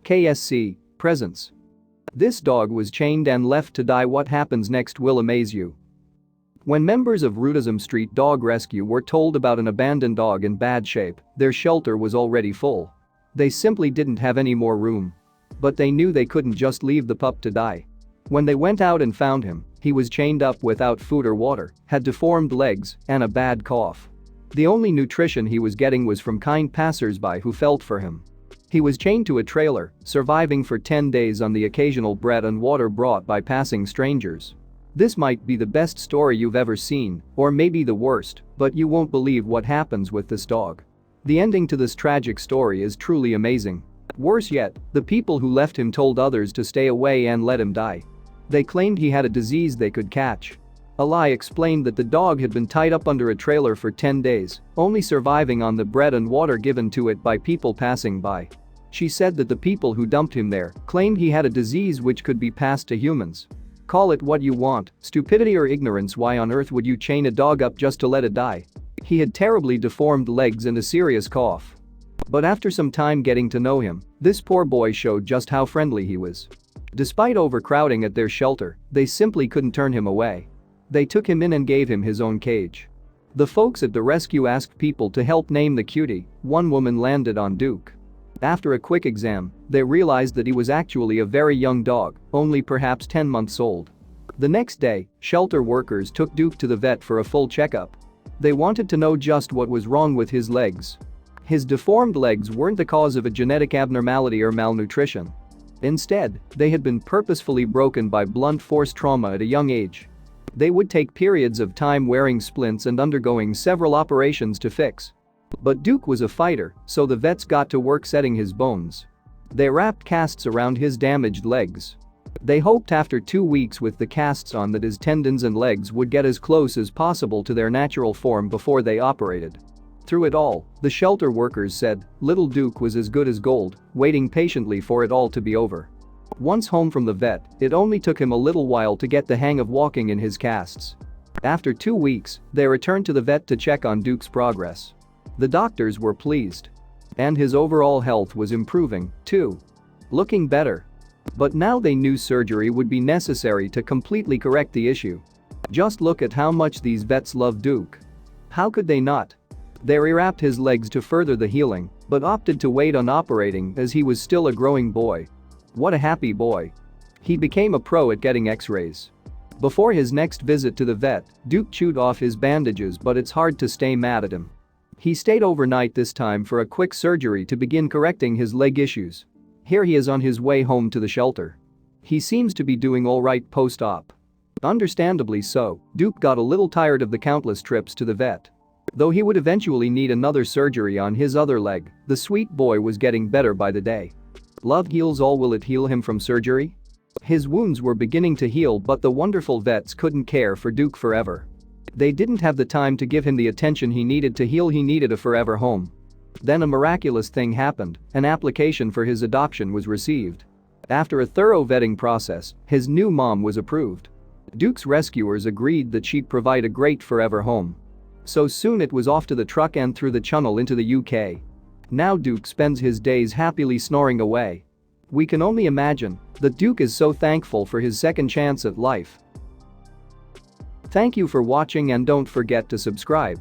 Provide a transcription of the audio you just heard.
KSC, presents. This dog was chained and left to die. What happens next will amaze you. When members of Rudozem Street Dog Rescue were told about an abandoned dog in bad shape, their shelter was already full. They simply didn't have any more room. But they knew they couldn't just leave the pup to die. When they went out and found him, he was chained up without food or water, had deformed legs, and a bad cough. The only nutrition he was getting was from kind passersby who felt for him. He was chained to a trailer, surviving for 10 days on the occasional bread and water brought by passing strangers. This might be the best story you've ever seen, or maybe the worst, but you won't believe what happens with this dog. The ending to this tragic story is truly amazing. Worse yet, the people who left him told others to stay away and let him die. They claimed he had a disease they could catch. Ali explained that the dog had been tied up under a trailer for 10 days, only surviving on the bread and water given to it by people passing by. She said that the people who dumped him there claimed he had a disease which could be passed to humans. Call it what you want, stupidity or ignorance. Why on earth would you chain a dog up just to let it die? He had terribly deformed legs and a serious cough. But after some time getting to know him, this poor boy showed just how friendly he was. Despite overcrowding at their shelter, they simply couldn't turn him away. They took him in and gave him his own cage. The folks at the rescue asked people to help name the cutie. One woman landed on Duke. After a quick exam, they realized that he was actually a very young dog, only perhaps 10 months old. The next day, shelter workers took Duke to the vet for a full checkup. They wanted to know just what was wrong with his legs. His deformed legs weren't the cause of a genetic abnormality or malnutrition. Instead, they had been purposefully broken by blunt force trauma at a young age. They would take periods of time wearing splints and undergoing several operations to fix. But Duke was a fighter, so the vets got to work setting his bones. They wrapped casts around his damaged legs. They hoped after 2 weeks with the casts on that his tendons and legs would get as close as possible to their natural form before they operated. Through it all, the shelter workers said, little Duke was as good as gold, waiting patiently for it all to be over. Once home from the vet, it only took him a little while to get the hang of walking in his casts. After 2 weeks, they returned to the vet to check on Duke's progress. The doctors were pleased. And his overall health was improving, too. Looking better. But now they knew surgery would be necessary to completely correct the issue. Just look at how much these vets love Duke. How could they not? They rewrapped his legs to further the healing, but opted to wait on operating as he was still a growing boy. What a happy boy. He became a pro at getting x-rays. Before his next visit to the vet, Duke chewed off his bandages, but it's hard to stay mad at him. He stayed overnight this time for a quick surgery to begin correcting his leg issues. Here he is on his way home to the shelter. He seems to be doing alright post-op. Understandably so, Duke got a little tired of the countless trips to the vet. Though he would eventually need another surgery on his other leg, the sweet boy was getting better by the day. Love heals all. Will it heal him from surgery? His wounds were beginning to heal, but the wonderful vets couldn't care for Duke forever. They didn't have the time to give him the attention he needed to heal. He needed a forever home. Then a miraculous thing happened. An application for his adoption was received. After a thorough vetting process, his new mom was approved. Duke's rescuers agreed that she'd provide a great forever home. So soon it was off to the truck and through the channel into the UK. Now Duke spends his days happily snoring away. We can only imagine that Duke is so thankful for his second chance at life. Thank you for watching and don't forget to subscribe.